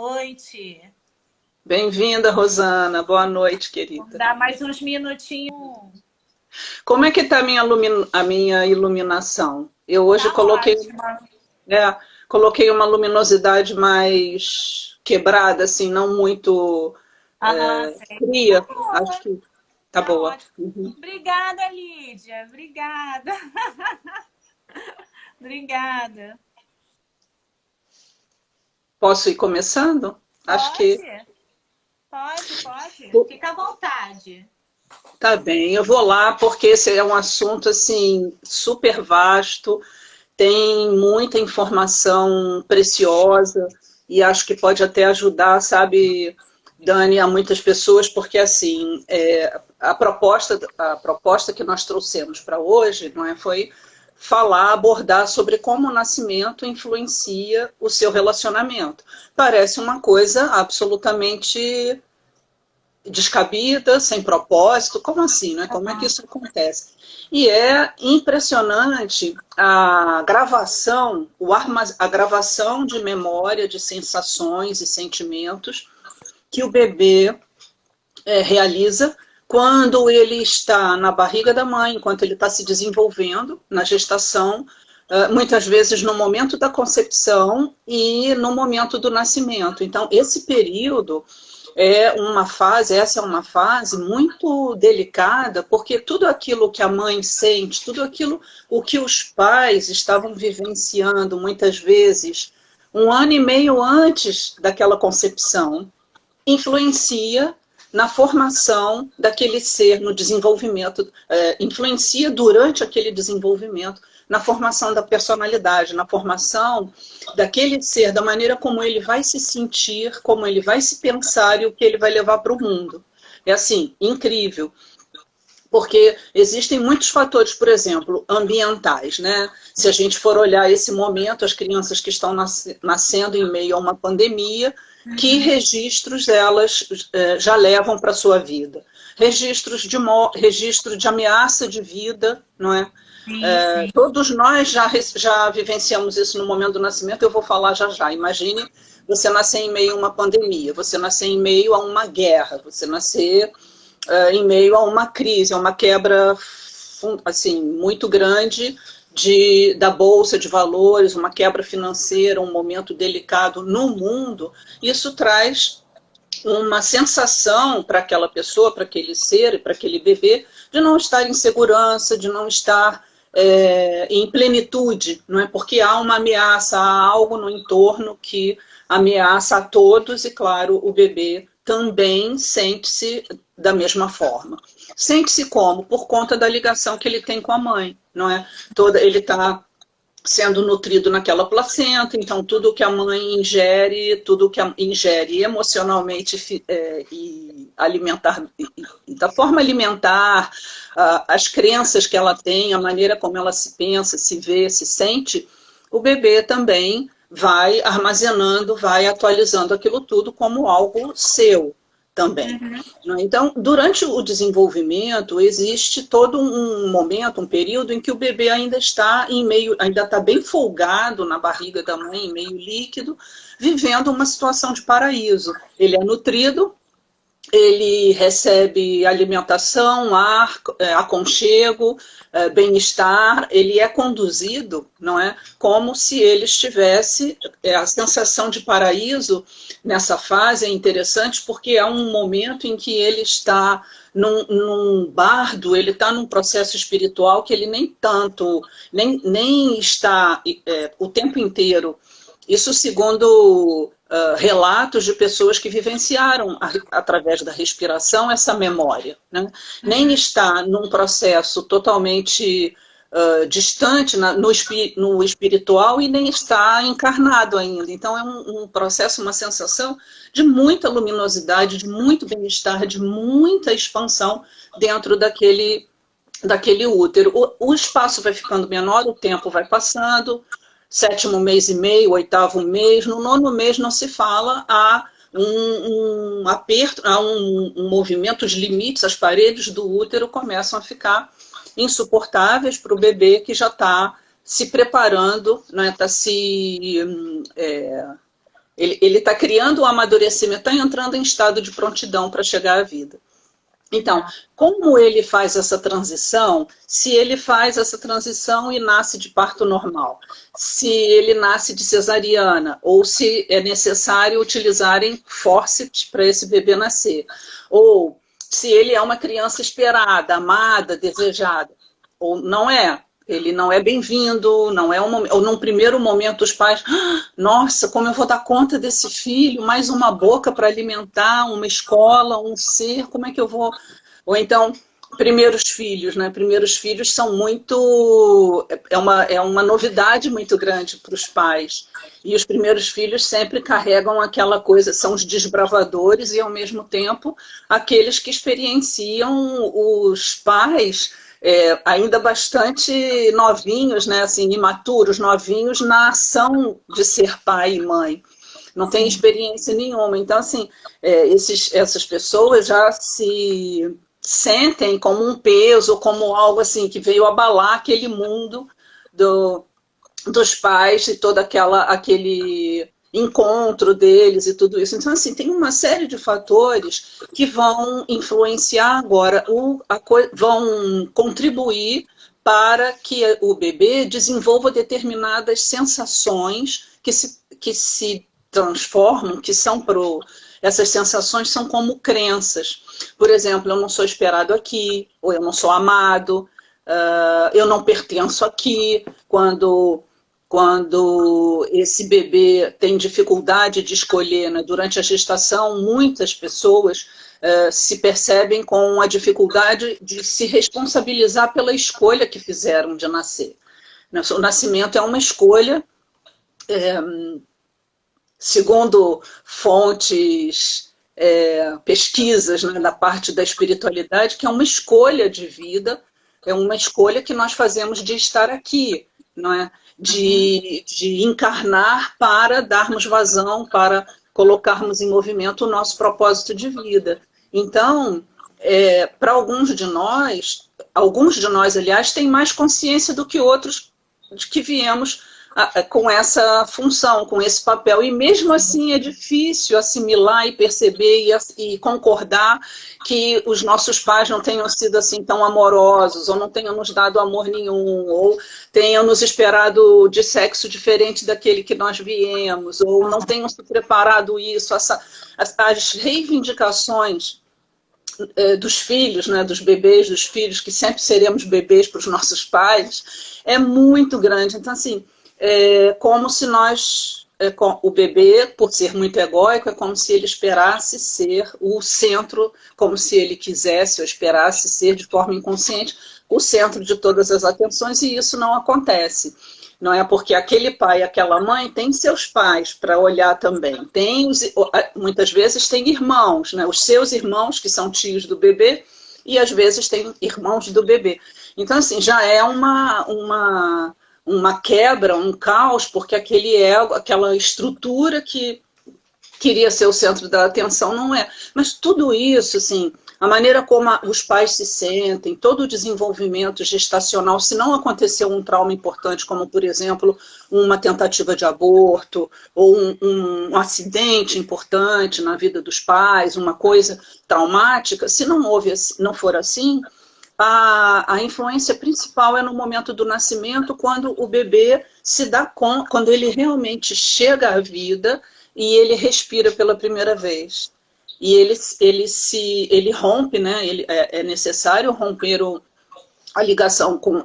Noite. Bem-vinda, Rosana. Boa noite, Vamos querida. dar mais uns minutinhos. Como é que está a minha iluminação? Eu hoje Tá ótima. coloquei uma luminosidade mais quebrada, assim, não muito Aham, sei. Tá fria. Acho boa, que tá tá boa. ótimo. Uhum. Obrigada, Lídia. Obrigada. Obrigada. Posso ir começando? Acho que Pode? Pode. Fica à vontade. tá bem. Eu vou lá porque esse é um assunto assim super vasto. Tem muita informação preciosa e acho que pode até ajudar, sabe, Dani, a muitas pessoas, porque assim, a proposta que nós trouxemos para hoje, não é, foi falar, abordar sobre como o nascimento influencia o seu relacionamento. Parece uma coisa absolutamente descabida, sem propósito, como assim, né? Como é que Aham. isso acontece? E é impressionante a gravação, a gravação de memória, de sensações e sentimentos que o bebê realiza quando ele está na barriga da mãe, enquanto ele está se desenvolvendo na gestação, muitas vezes no momento da concepção e no momento do nascimento. Então, esse período essa é uma fase muito delicada, porque tudo aquilo que a mãe sente, tudo aquilo o que os pais estavam vivenciando muitas vezes um ano e meio antes daquela concepção, influencia na formação daquele ser, no desenvolvimento, influencia durante aquele desenvolvimento, na formação da personalidade, na formação daquele ser, da maneira como ele vai se sentir, como ele vai se pensar e o que ele vai levar para o mundo. É assim, incrível. Porque existem muitos fatores, por exemplo, ambientais, né? Se a gente for olhar esse momento, as crianças que estão nascendo em meio a uma pandemia, que Uhum. registros elas já levam para a sua vida? Registro de ameaça de vida, não é? Sim. Todos nós já vivenciamos isso no momento do nascimento, eu vou falar já já. Imagine você nascer em meio a uma pandemia, você nascer em meio a uma guerra, você nascer em meio a uma crise, a uma quebra assim, muito grande da bolsa de valores, uma quebra financeira, um momento delicado no mundo, isso traz uma sensação para aquela pessoa, para aquele ser e para aquele bebê, de não estar em segurança, de não estar em plenitude, não é? Porque há uma ameaça, há algo no entorno que ameaça a todos e, claro, o bebê também sente-se da mesma forma. Sente-se como? Por conta da ligação que ele tem com a mãe, não é? Ele está sendo nutrido naquela placenta, então tudo que a mãe ingere, tudo que ingere emocionalmente e alimentar, e da forma alimentar, as crenças que ela tem, a maneira como ela se pensa, se vê, se sente, o bebê também vai armazenando, vai atualizando aquilo tudo como algo seu também. Uhum. Então, durante o desenvolvimento, existe todo um momento, um período em que o bebê ainda está ainda está bem folgado na barriga da mãe, em meio líquido, vivendo uma situação de paraíso. Ele é nutrido, ele recebe alimentação, ar, aconchego, bem-estar, ele é conduzido, não é, como se ele estivesse, a sensação de paraíso nessa fase é interessante porque é um momento em que ele está num bardo, ele está num processo espiritual que ele nem está o tempo inteiro. Isso segundo relatos de pessoas que vivenciaram, através da respiração, essa memória. Né? Nem está num processo totalmente distante no espiritual e nem está encarnado ainda. Então, é um processo, uma sensação de muita luminosidade, de muito bem-estar, de muita expansão dentro daquele útero. O espaço vai ficando menor, o tempo vai passando, sétimo mês e meio, oitavo mês, no nono mês não se fala, há um aperto, há um movimento, os limites, as paredes do útero começam a ficar insuportáveis para o bebê que já está se preparando, né, está se Ele está criando o amadurecimento, está entrando em estado de prontidão para chegar à vida. Então, como ele faz essa transição? Se ele faz essa transição e nasce de parto normal, se ele nasce de cesariana, ou se é necessário utilizarem fórceps para esse bebê nascer, ou se ele é uma criança esperada, amada, desejada, ou não é. Ele não é bem-vindo, não é ou num primeiro momento os pais, nossa, como eu vou dar conta desse filho, mais uma boca para alimentar, uma escola, um ser, como é que eu vou... Ou então, primeiros filhos, né? Primeiros filhos são muito... É uma novidade muito grande para os pais. E os primeiros filhos sempre carregam aquela coisa, são os desbravadores e, ao mesmo tempo, aqueles que experienciam os pais... ainda bastante novinhos, né, assim, imaturos, novinhos na ação de ser pai e mãe. Não tem experiência nenhuma. Então, assim, essas pessoas já se sentem como um peso, como algo assim que veio abalar aquele mundo dos pais e todo aquele encontro deles e tudo isso. Então, assim, tem uma série de fatores que vão influenciar agora, vão contribuir para que o bebê desenvolva determinadas sensações que se transformam, essas sensações são como crenças. Por exemplo, eu não sou esperado aqui, ou eu não sou amado, eu não pertenço aqui, quando esse bebê tem dificuldade de escolher, né? Durante a gestação, muitas pessoas se percebem com a dificuldade de se responsabilizar pela escolha que fizeram de nascer. O nascimento é uma escolha, segundo fontes, pesquisas, né, da parte da espiritualidade, que é uma escolha de vida, é uma escolha que nós fazemos de estar aqui, não é? De encarnar para darmos vazão, para colocarmos em movimento o nosso propósito de vida. Então, para alguns de nós, aliás, têm mais consciência do que outros de que viemos com essa função, com esse papel. E mesmo assim é difícil assimilar e perceber e concordar que os nossos pais não tenham sido assim tão amorosos, ou não tenham nos dado amor nenhum, ou tenham nos esperado de sexo diferente daquele que nós viemos, ou não tenham se preparado isso. As reivindicações dos filhos, né, dos bebês, dos filhos, que sempre seremos bebês para os nossos pais, é muito grande. Então, assim, como se o bebê, por ser muito egóico, é como se ele esperasse ser o centro, como se ele quisesse ou esperasse ser, de forma inconsciente, o centro de todas as atenções, e isso não acontece. Não é porque aquele pai e aquela mãe têm seus pais para olhar também. Muitas vezes tem irmãos, né? Os seus irmãos, que são tios do bebê, e às vezes tem irmãos do bebê. Então, assim, já é uma quebra, um caos, porque aquele ego, aquela estrutura que queria ser o centro da atenção, não é. Mas tudo isso, assim, a maneira como os pais se sentem, todo o desenvolvimento gestacional, se não aconteceu um trauma importante, como, por exemplo, uma tentativa de aborto, ou um acidente importante na vida dos pais, uma coisa traumática, se não for assim, a influência principal é no momento do nascimento, quando o bebê se dá conta, quando ele realmente chega à vida e ele respira pela primeira vez. E ele rompe, né? É necessário romper a ligação com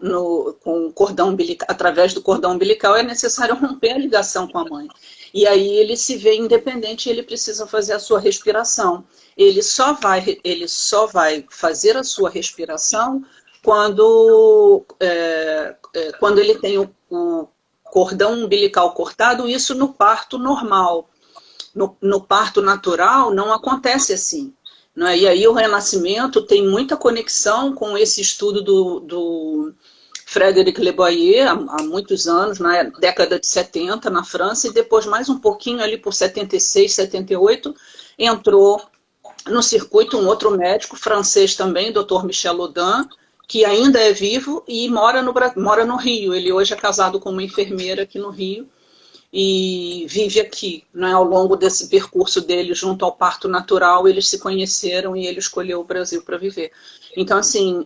o cordão umbilical, através do cordão umbilical, é necessário romper a ligação com a mãe. E aí ele se vê independente e ele precisa fazer a sua respiração. Ele só vai fazer a sua respiração quando ele tem o cordão umbilical cortado, isso no parto normal. No parto natural não acontece assim. Não é? E aí o renascimento tem muita conexão com esse estudo do Frédéric Leboyer, há muitos anos, na década de 70, na França, e depois mais um pouquinho ali por 76, 78, entrou no circuito um outro médico francês também, Dr. Michel Audin, que ainda é vivo e mora no Rio. Ele hoje é casado com uma enfermeira aqui no Rio. e vive aqui, né? Ao longo desse percurso dele junto ao parto natural, eles se conheceram e ele escolheu o Brasil para viver. Então, assim,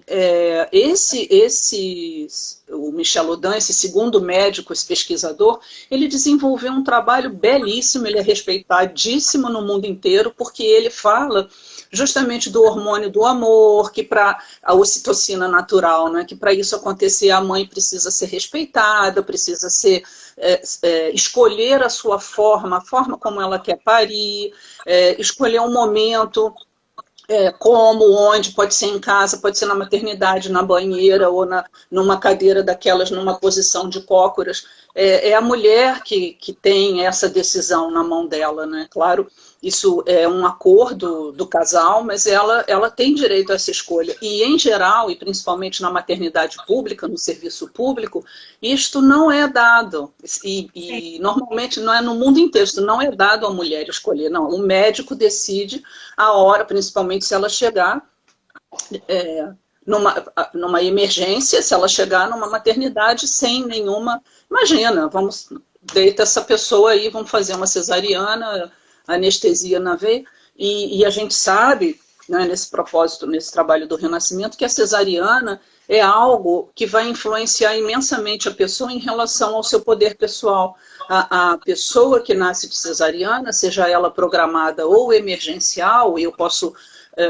o Michel Audin, esse segundo médico, esse pesquisador, ele desenvolveu um trabalho belíssimo, ele é respeitadíssimo no mundo inteiro, porque ele fala justamente do hormônio do amor, que para a ocitocina natural, né, que para isso acontecer a mãe precisa ser respeitada, precisa ser escolher a sua forma, a forma como ela quer parir, escolher um momento, como, onde, pode ser em casa, pode ser na maternidade, na banheira ou numa cadeira daquelas, numa posição de cócoras. É a mulher que tem essa decisão na mão dela, né? Claro, isso é um acordo do casal, mas ela tem direito a essa escolha. E, em geral, e principalmente na maternidade pública, no serviço público, isto não é dado. E normalmente não é no mundo inteiro, isso não é dado à mulher escolher. Não, o médico decide a hora, principalmente se ela chegar numa emergência, se ela chegar numa maternidade sem nenhuma... Imagina, deita essa pessoa aí, vamos fazer uma cesariana, anestesia na veia, e a gente sabe, né, nesse propósito, nesse trabalho do renascimento, que a cesariana é algo que vai influenciar imensamente a pessoa em relação ao seu poder pessoal. A pessoa que nasce de cesariana, seja ela programada ou emergencial, e eu posso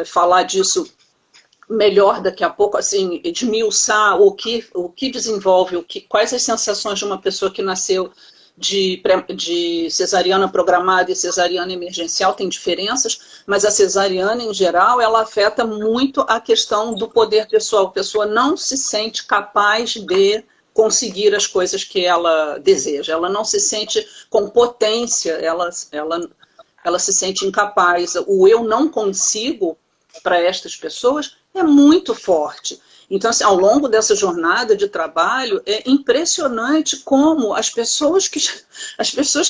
falar disso melhor daqui a pouco, assim, esmiuçar o que desenvolve, quais as sensações de uma pessoa que nasceu de cesariana programada e cesariana emergencial, tem diferenças, mas a cesariana, em geral, ela afeta muito a questão do poder pessoal. A pessoa não se sente capaz de conseguir as coisas que ela deseja, ela não se sente com potência, ela se sente incapaz. O eu não consigo, para estas pessoas, é muito forte. Então, assim, ao longo dessa jornada de trabalho, é impressionante como as pessoas que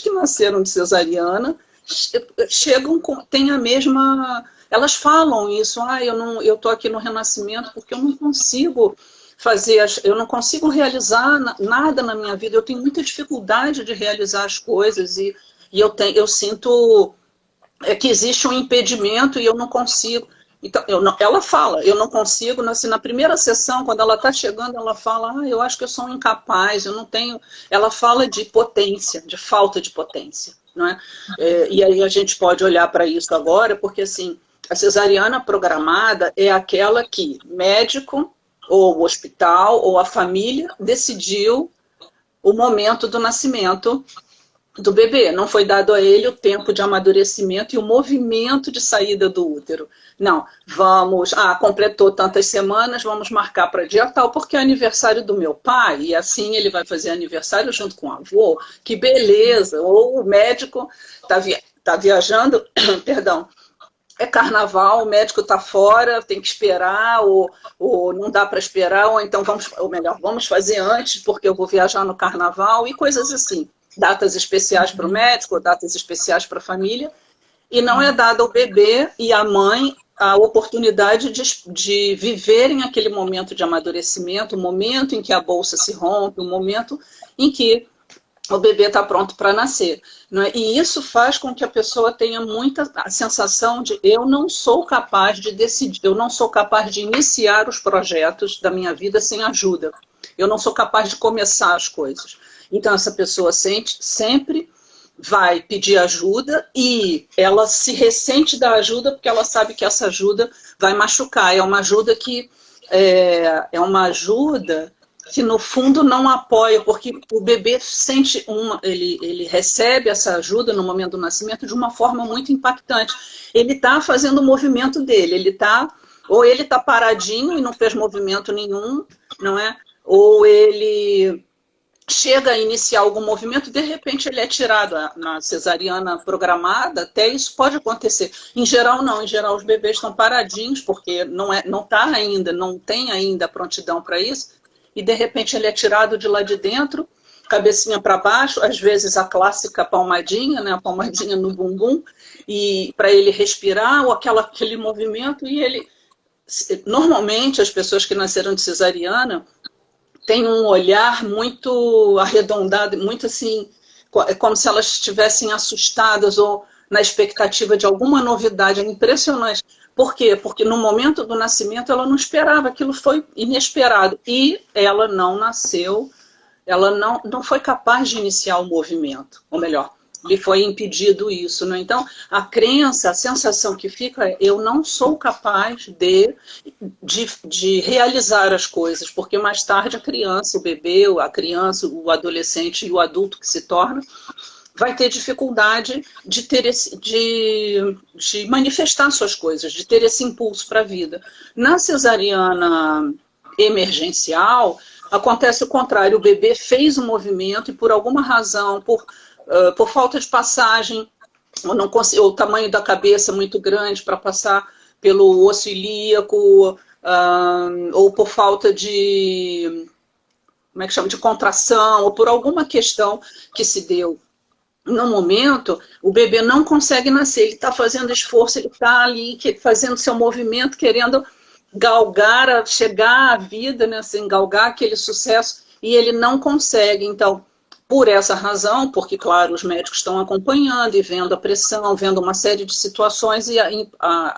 nasceram de cesariana têm a mesma... Elas falam isso, eu estou aqui no renascimento porque eu não consigo eu não consigo realizar nada na minha vida, eu tenho muita dificuldade de realizar as coisas e eu sinto que existe um impedimento e eu não consigo. Então, ela fala, eu não consigo, assim, na primeira sessão, quando ela está chegando, ela fala, eu acho que eu sou um incapaz, eu não tenho... Ela fala de potência, de falta de potência, não é? E aí a gente pode olhar para isso agora, porque, assim, a cesariana programada é aquela que médico, ou o hospital, ou a família decidiu o momento do nascimento do bebê. Não foi dado a ele o tempo de amadurecimento e o movimento de saída do útero. Não, completou tantas semanas, vamos marcar para dia tal, porque é aniversário do meu pai, e assim ele vai fazer aniversário junto com o avô. Que beleza! Ou o médico tá viajando, perdão, é carnaval, o médico está fora, tem que esperar, ou não dá para esperar, ou então vamos fazer antes, porque eu vou viajar no carnaval, e coisas assim. Datas especiais para o médico, datas especiais para a família, e não é dado ao bebê e à mãe a oportunidade de viverem aquele momento de amadurecimento, o momento em que a bolsa se rompe, o momento em que o bebê está pronto para nascer. Não é? E isso faz com que a pessoa tenha a sensação de eu não sou capaz de decidir, eu não sou capaz de iniciar os projetos da minha vida sem ajuda. Eu não sou capaz de começar as coisas. Então, essa pessoa sempre vai pedir ajuda e ela se ressente da ajuda porque ela sabe que essa ajuda vai machucar. É uma ajuda que no fundo não apoia, porque o bebê sente ele recebe essa ajuda no momento do nascimento de uma forma muito impactante. Ele está fazendo o movimento dele, ou ele está paradinho e não fez movimento nenhum, não é? Ou ele chega a iniciar algum movimento, de repente ele é tirado na cesariana programada, até isso pode acontecer. Em geral, não. Em geral, os bebês estão paradinhos, porque não tem ainda a prontidão para isso, e de repente ele é tirado de lá de dentro, cabecinha para baixo, às vezes a clássica palmadinha, né, a palmadinha no bumbum, e para ele respirar, ou aquele movimento, e ele... Normalmente, as pessoas que nasceram de cesariana tem um olhar muito arredondado, muito assim, É como se elas estivessem assustadas ou na expectativa de alguma novidade. É impressionante. Por quê? Porque no momento do nascimento ela não esperava, aquilo foi inesperado. E ela não nasceu, ela não foi capaz de iniciar o movimento. Ou melhor, lhe foi impedido isso. Né? Então, a crença, a sensação que fica é: eu não sou capaz de realizar as coisas, porque mais tarde a criança, o bebê, a criança, o adolescente e o adulto que se torna vai ter dificuldade de manifestar suas coisas, de ter esse impulso para a vida. Na cesariana emergencial, acontece o contrário. O bebê fez um movimento e, por alguma razão, por falta de passagem, ou o tamanho da cabeça muito grande para passar pelo osso ilíaco, ou por falta de, como é que chama, de contração, ou por alguma questão que se deu no momento, o bebê não consegue nascer. Ele está fazendo esforço, ele está ali fazendo seu movimento, querendo galgar, chegar à vida, né, assim, galgar aquele sucesso, e ele não consegue. Então, por essa razão, porque, claro, os médicos estão acompanhando e vendo a pressão, vendo uma série de situações, e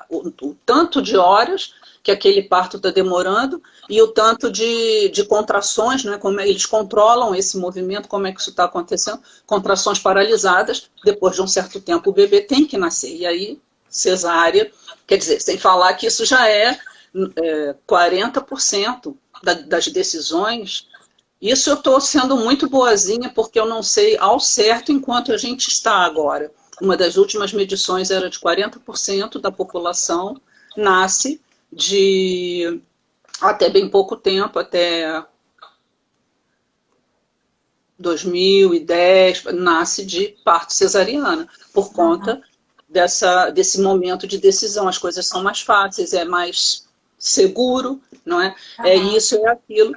o tanto de horas que aquele parto está demorando, e o tanto de contrações, né, como eles controlam esse movimento, como é que isso está acontecendo, contrações paralisadas, depois de um certo tempo o bebê tem que nascer, e aí cesárea, quer dizer, sem falar que isso já é 40% das decisões. Isso eu estou sendo muito boazinha, porque eu não sei ao certo enquanto a gente está agora. Uma das últimas medições era de 40% da população nasce de até bem pouco tempo, até 2010, nasce de parto cesariana, por conta desse momento de decisão. As coisas são mais fáceis, é mais seguro, não é? É isso, é aquilo.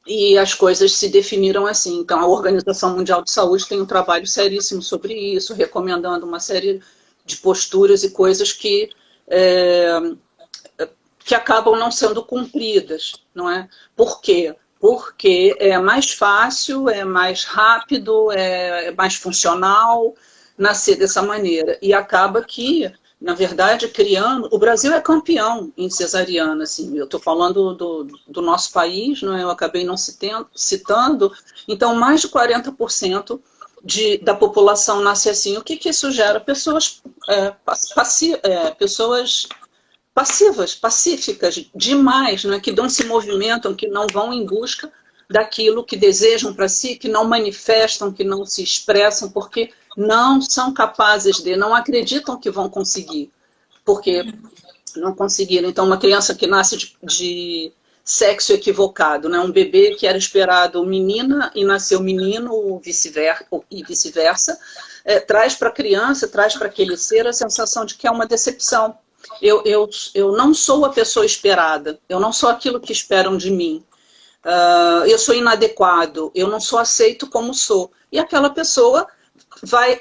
E as coisas se definiram assim. Então, a Organização Mundial de Saúde tem um trabalho seríssimo sobre isso, recomendando uma série de posturas e coisas que acabam não sendo cumpridas, não é? Por quê? Porque é mais fácil, é mais rápido, é mais funcional nascer dessa maneira. E acaba que, na verdade, criando... O Brasil é campeão em cesariana, assim. Eu estou falando do nosso país, não é? Eu acabei não citando. Então, mais de 40% da população nasce assim. O que isso gera? Pessoas passivas, pacíficas demais, não é? Que não se movimentam, que não vão em busca daquilo que desejam para si, que não manifestam, que não se expressam, porque não são capazes não acreditam que vão conseguir, porque não conseguiram. Então, uma criança que nasce de sexo equivocado, né? Um bebê que era esperado menina e nasceu menino, e vice-versa, traz para a criança, traz para aquele ser a sensação de que é uma decepção. Eu não sou a pessoa esperada, eu não sou aquilo que esperam de mim. Eu sou inadequado, eu não sou aceito como sou. E aquela pessoa vai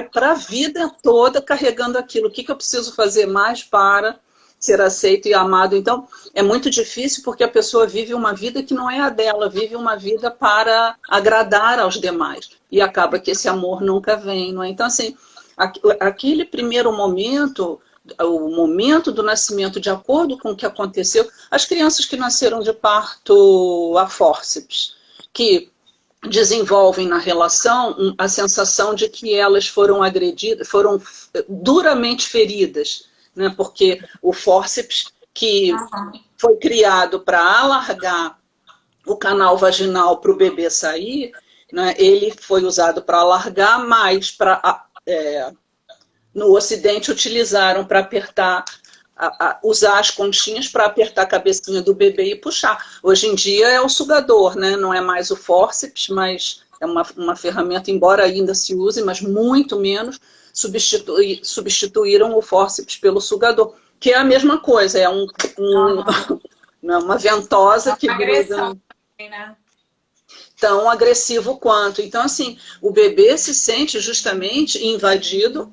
para a vida toda carregando aquilo. O que eu preciso fazer mais para ser aceito e amado? Então, é muito difícil, porque a pessoa vive uma vida que não é a dela, vive uma vida para agradar aos demais. E acaba que esse amor nunca vem, não é? Então, assim, aquele primeiro momento... O momento do nascimento, de acordo com o que aconteceu, as crianças que nasceram de parto a fórceps, que desenvolvem na relação a sensação de que elas foram agredidas, foram duramente feridas, né? Porque o fórceps, que foi criado para alargar o canal vaginal para o bebê sair, né? Ele foi usado para alargar, mais para... no Ocidente utilizaram para apertar, usar as conchinhas para apertar a cabecinha do bebê e puxar. Hoje em dia é o sugador, né? Não é mais o fórceps, mas é uma ferramenta, embora ainda se use, mas muito menos. Substituíram o fórceps pelo sugador, que é a mesma coisa, é uma ventosa que gruda, né? tão agressivo quanto. Então, assim, o bebê se sente justamente invadido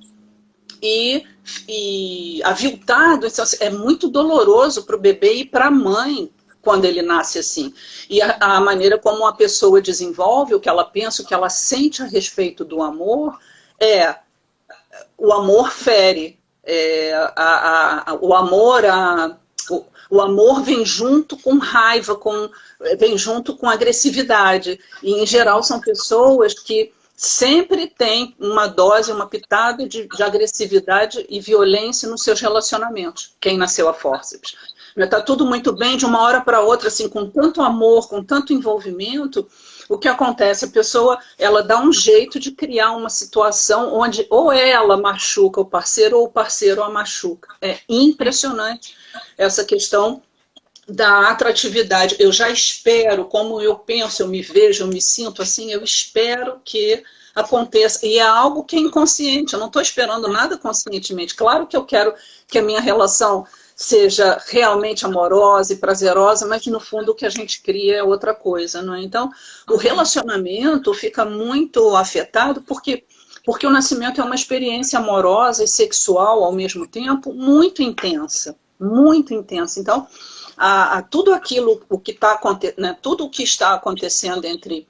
e aviltado. Então, é muito doloroso para o bebê e para a mãe quando ele nasce assim. E a maneira como a pessoa desenvolve, o que ela pensa, o que ela sente a respeito do amor, o amor fere. O amor vem junto com raiva, vem junto com agressividade. E, em geral, são pessoas que sempre têm uma dose, uma pitada de agressividade e violência nos seus relacionamentos, quem nasceu a fórceps. Está tudo muito bem, de uma hora para outra, assim, com tanto amor, com tanto envolvimento, o que acontece? A pessoa, ela dá um jeito de criar uma situação onde ou ela machuca o parceiro ou o parceiro a machuca. É impressionante essa questão da atratividade. Eu já espero, como eu penso, eu me vejo, eu me sinto assim, eu espero que aconteça. E é algo que é inconsciente, eu não estou esperando nada conscientemente. Claro que eu quero que a minha relação seja realmente amorosa e prazerosa, mas no fundo o que a gente cria é outra coisa, não é? Então, o relacionamento fica muito afetado porque o nascimento é uma experiência amorosa e sexual ao mesmo tempo muito intensa, muito intensa. Então, tudo aquilo, tudo o que está acontecendo entre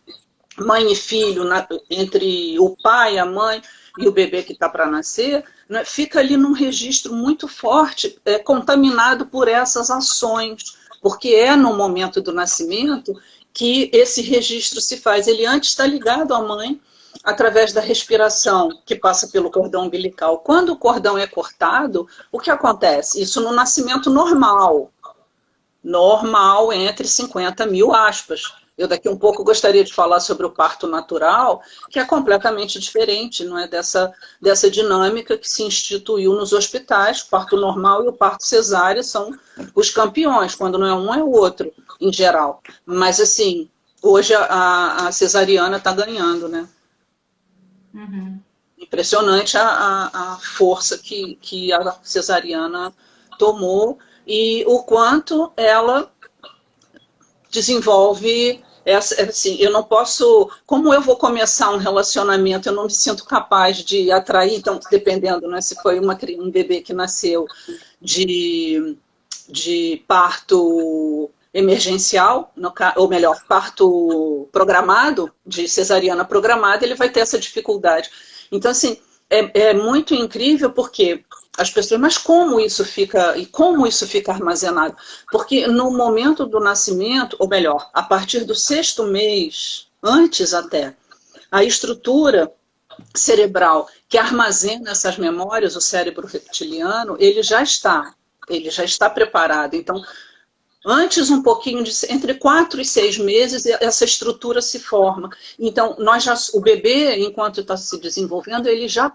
mãe e filho, entre o pai, a mãe e o bebê que está para nascer, né, fica ali num registro muito forte, contaminado por essas ações, porque é no momento do nascimento que esse registro se faz. Ele antes está ligado à mãe através da respiração que passa pelo cordão umbilical. Quando o cordão é cortado, o que acontece? Isso no nascimento normal entre 50 mil aspas. Eu daqui um pouco gostaria de falar sobre o parto natural, que é completamente diferente, não é, dessa dinâmica que se instituiu nos hospitais. O parto normal e o parto cesárea são os campeões, quando não é um é o outro, em geral. Mas assim, hoje a cesariana está ganhando, né? Uhum. Impressionante a força que a cesariana tomou e o quanto ela desenvolve assim, eu não posso, como eu vou começar um relacionamento, eu não me sinto capaz de atrair, então, dependendo, né, se foi um bebê que nasceu de parto emergencial, ou melhor, parto programado, de cesariana programada, ele vai ter essa dificuldade. Então, assim, é muito incrível porque as pessoas, mas como isso fica armazenado? Porque no momento do nascimento, ou melhor, a partir do 6º mês, antes até, a estrutura cerebral que armazena essas memórias, o cérebro reptiliano, ele já está preparado. Então, antes um pouquinho, entre 4 e 6 meses, essa estrutura se forma. Então, o bebê, enquanto está se desenvolvendo, ele já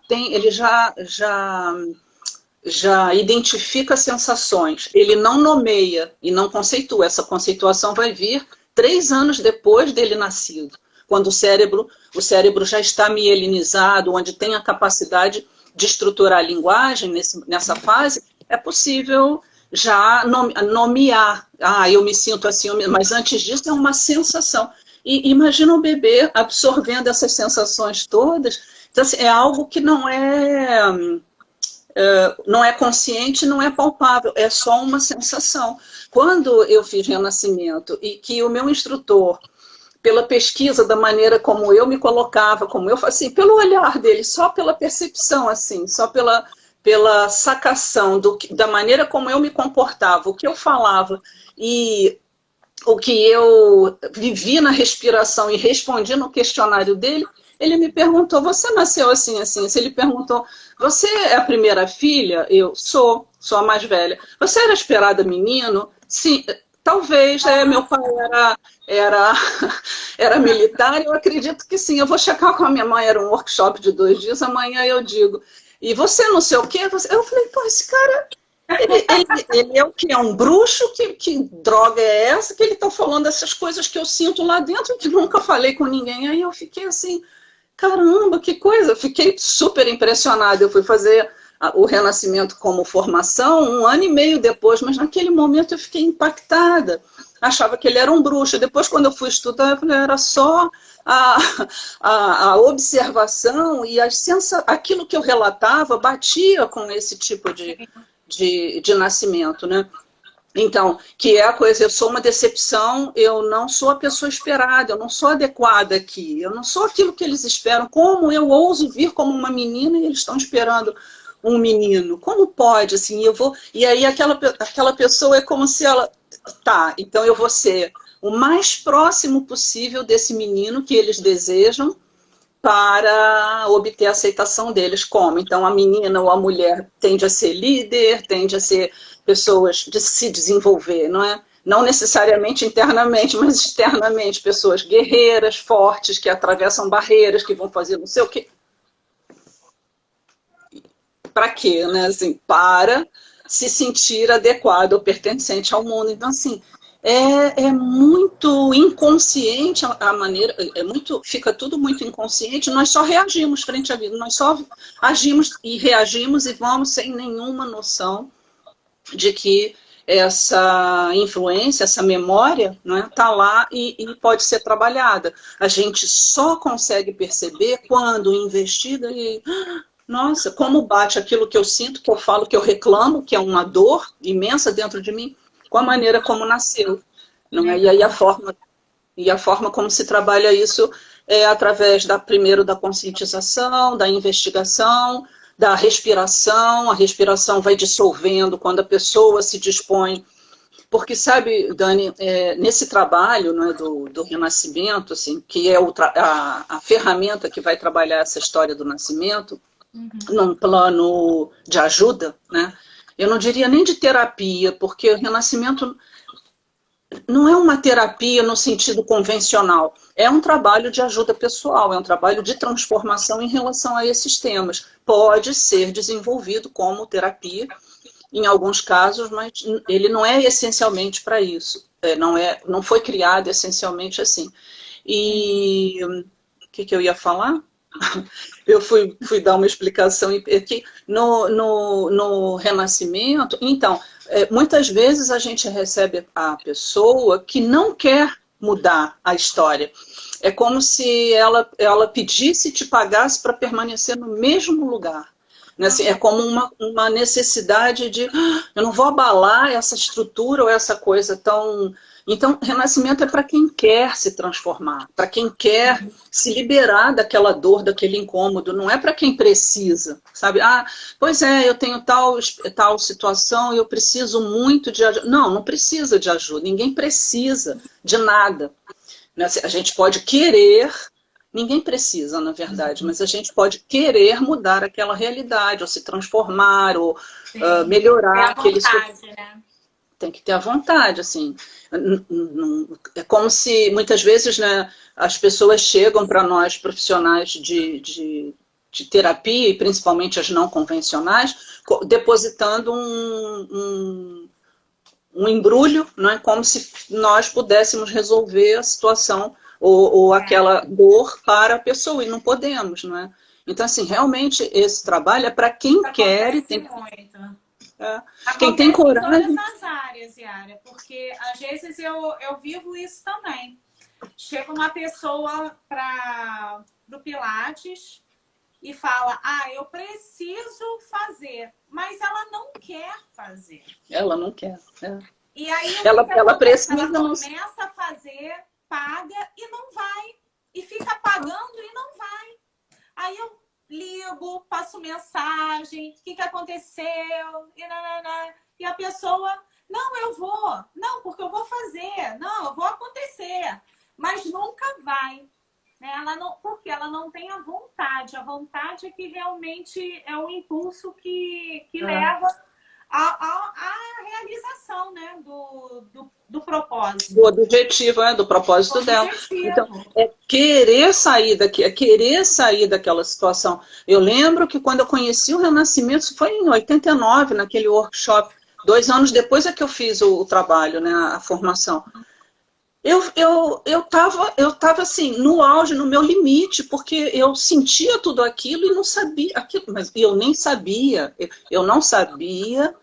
identifica sensações, ele não nomeia e não conceitua. Essa conceituação vai vir 3 anos depois dele nascido, quando o cérebro já está mielinizado, onde tem a capacidade de estruturar a linguagem. Nessa fase, é possível já nomear. Eu me sinto assim, mas antes disso é uma sensação. E imagina um bebê absorvendo essas sensações todas. Então, assim, é algo que não é consciente, não é palpável, é só uma sensação. Quando eu fiz renascimento e que o meu instrutor, pela pesquisa da maneira como eu me colocava, assim, pelo olhar dele, só pela percepção, assim, só pela sacação da maneira como eu me comportava, o que eu falava e o que eu vivi na respiração e respondi no questionário dele, ele me perguntou, você nasceu assim, assim? Ele perguntou, você é a primeira filha? Eu sou a mais velha. Você era esperada menino? Sim, talvez, meu pai era militar, eu acredito que sim. Eu vou checar com a minha mãe, era um workshop de 2 dias, amanhã eu digo. E você não sei o quê? Eu falei, pô, esse cara, ele é o quê? É um bruxo? Que droga é essa? Que ele está falando essas coisas que eu sinto lá dentro, que nunca falei com ninguém. Aí eu fiquei assim, caramba, que coisa. Eu fiquei super impressionada. Eu fui fazer o renascimento como formação 1 ano e meio depois, mas naquele momento eu fiquei impactada. Achava que ele era um bruxo. Depois, quando eu fui estudar, eu falei, era só a observação e aquilo que eu relatava batia com esse tipo de nascimento, né? Então, que é a coisa, eu sou uma decepção, eu não sou a pessoa esperada, eu não sou adequada aqui, eu não sou aquilo que eles esperam. Como eu ouso vir como uma menina e eles estão esperando um menino? Como pode, assim, eu vou... E aí aquela pessoa é como se ela... Tá, então eu vou ser o mais próximo possível desse menino que eles desejam para obter a aceitação deles. Como? Então a menina ou a mulher tende a ser líder, tende a ser pessoas de se desenvolver, não é? Não necessariamente internamente, mas externamente, pessoas guerreiras, fortes, que atravessam barreiras, que vão fazer não sei o quê. Para quê, né? Assim, para se sentir adequado ou pertencente ao mundo. Então, assim, é muito inconsciente a maneira, fica tudo muito inconsciente, nós só reagimos frente à vida, nós só agimos e reagimos e vamos sem nenhuma noção de que essa influência, essa memória, né, tá lá e pode ser trabalhada. A gente só consegue perceber quando investiga e... Nossa, como bate aquilo que eu sinto, que eu falo, que eu reclamo, que é uma dor imensa dentro de mim, com a maneira como nasceu. Não é? E aí a forma como se trabalha isso é através primeiro da conscientização, da investigação, da respiração. A respiração vai dissolvendo quando a pessoa se dispõe. Porque, sabe, Dani, nesse trabalho, né, do renascimento, assim, que é a ferramenta que vai trabalhar essa história do nascimento, num plano de ajuda, né? Eu não diria nem de terapia, porque o renascimento não é uma terapia no sentido convencional, é um trabalho de ajuda pessoal, é um trabalho de transformação em relação a esses temas. Pode ser desenvolvido como terapia, em alguns casos, mas ele não é essencialmente para isso. Não foi criado essencialmente assim. E o que eu ia falar? Eu fui dar uma explicação aqui no renascimento. Então, muitas vezes a gente recebe a pessoa que não quer mudar a história. É como se ela pedisse e te pagasse para permanecer no mesmo lugar. Assim, é como uma necessidade de... eu não vou abalar essa estrutura ou essa coisa tão... Então, renascimento é para quem quer se transformar, para quem quer se liberar daquela dor, daquele incômodo, não é para quem precisa, sabe? Ah, pois é, eu tenho tal situação e eu preciso muito de ajuda. Não, não precisa de ajuda, ninguém precisa de nada. A gente pode querer, ninguém precisa, na verdade, mas a gente pode querer mudar aquela realidade, ou se transformar, ou melhorar aquele... né? Tem que ter a vontade, assim. É como se, muitas vezes, né, as pessoas chegam para nós, profissionais de terapia, e principalmente as não convencionais, depositando um embrulho, né, como se nós pudéssemos resolver a situação ou aquela dor para a pessoa, e não podemos, não é? Então, assim, realmente, esse trabalho é para quem quer e tem... muito. Quem tem coragem... em todas as áreas, Yara, porque às vezes eu vivo isso também. Chega uma pessoa para o Pilates e fala, eu preciso fazer, mas ela não quer fazer. Ela não quer. E aí ela precisa... Ela começa a fazer, paga e não vai. E fica pagando e não vai. Aí eu ligo, passo mensagem, o que aconteceu, e a pessoa, não, eu vou, não, porque eu vou fazer, não, eu vou acontecer, mas nunca vai, né? Porque ela não tem a vontade é que realmente é o impulso que leva a realização, né, do propósito. Do objetivo, do propósito dela. Então, é querer sair daquela situação. Eu lembro que quando eu conheci o Renascimento, isso foi em 89, naquele workshop, 2 anos depois é que eu fiz o trabalho, né, a formação. Eu tava assim, no auge, no meu limite, porque eu sentia tudo aquilo e não sabia aquilo, mas eu nem sabia, eu não sabia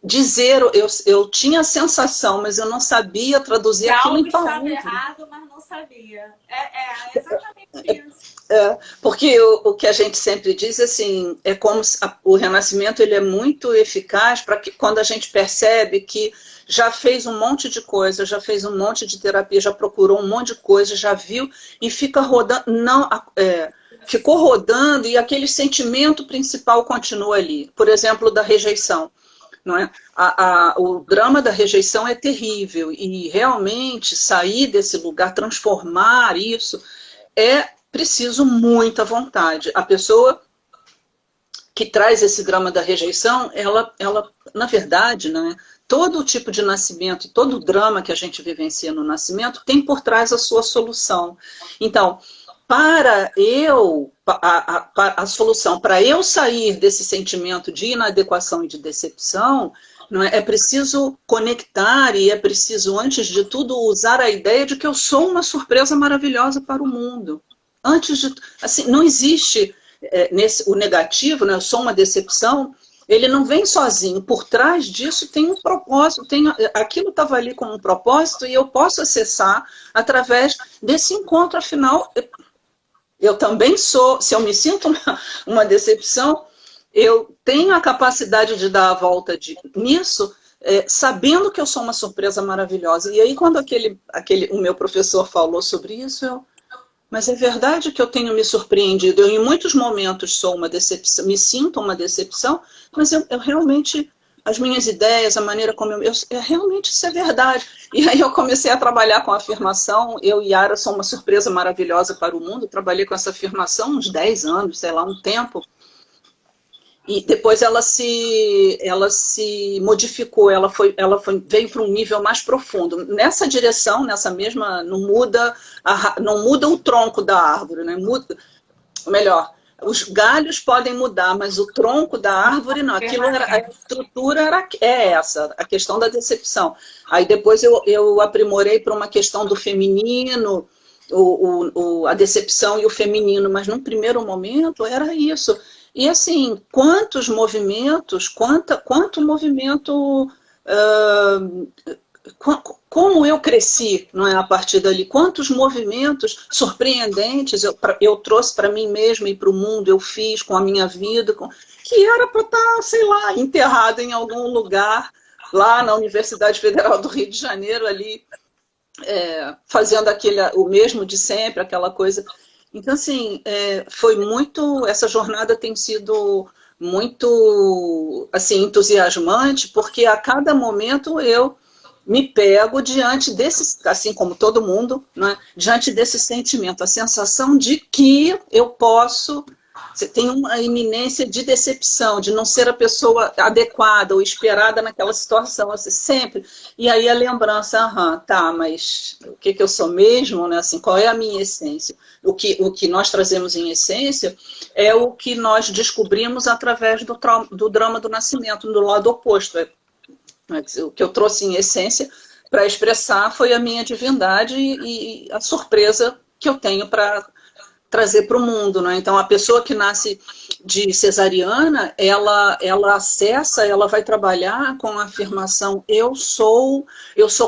dizer, eu tinha a sensação, mas eu não sabia traduzir aquilo em palavras. Algo estava errado, mas não sabia. É exatamente isso. Porque o que a gente sempre diz, assim, é como o renascimento ele é muito eficaz para que quando a gente percebe que já fez um monte de coisa, já fez um monte de terapia, já procurou um monte de coisa, já viu e fica rodando, ficou rodando e aquele sentimento principal continua ali. Por exemplo, da rejeição. Não é? O drama da rejeição é terrível e realmente sair desse lugar, transformar isso, é preciso muita vontade. A pessoa que traz esse drama da rejeição, ela na verdade, né, todo tipo de nascimento, todo drama que a gente vivencia no nascimento tem por trás a sua solução. Então, a solução para eu sair desse sentimento de inadequação e de decepção, não é preciso conectar e é preciso, antes de tudo, usar a ideia de que eu sou uma surpresa maravilhosa para o mundo. Antes de, assim, não existe o negativo, né? Eu sou uma decepção, ele não vem sozinho. Por trás disso tem um propósito, aquilo estava ali com um propósito e eu posso acessar através desse encontro. Afinal, eu também sou, se eu me sinto uma decepção, eu tenho a capacidade de dar a volta nisso, sabendo que eu sou uma surpresa maravilhosa. E aí, quando o meu professor falou sobre isso, mas é verdade que eu tenho me surpreendido. Eu, em muitos momentos, sou uma decepção, me sinto uma decepção, mas eu realmente, as minhas ideias, a maneira como realmente isso é verdade. E aí eu comecei a trabalhar com a afirmação. Eu e Yara somos uma surpresa maravilhosa para o mundo. Trabalhei com essa afirmação uns 10 anos, sei lá, um tempo. E depois ela se modificou, veio para um nível mais profundo. Nessa direção, nessa mesma, não muda o tronco da árvore, né? Melhor, os galhos podem mudar, mas o tronco da árvore não. A estrutura é essa, a questão da decepção. Aí depois eu aprimorei para uma questão do feminino, a decepção e o feminino, mas num primeiro momento era isso. E assim, quanto movimento, como eu cresci, não é, a partir dali, quantos movimentos surpreendentes eu trouxe para mim mesma e para o mundo, eu fiz com a minha vida, que era para estar, sei lá, enterrado em algum lugar, lá na Universidade Federal do Rio de Janeiro, ali, fazendo o mesmo de sempre, aquela coisa. Então, assim, essa jornada tem sido muito, assim, entusiasmante, porque a cada momento eu me pego diante desse, assim como todo mundo, né, diante desse sentimento, a sensação de que eu posso. Você tem uma iminência de decepção, de não ser a pessoa adequada ou esperada naquela situação, assim, sempre. E aí a lembrança, tá, mas o que eu sou mesmo, né? Assim, qual é a minha essência? O que nós trazemos em essência é o que nós descobrimos através do drama do nascimento, do lado oposto. O que eu trouxe em essência para expressar foi a minha divindade e a surpresa que eu tenho para trazer para o mundo, né? Então, a pessoa que nasce de cesariana, ela acessa, ela vai trabalhar com a afirmação eu sou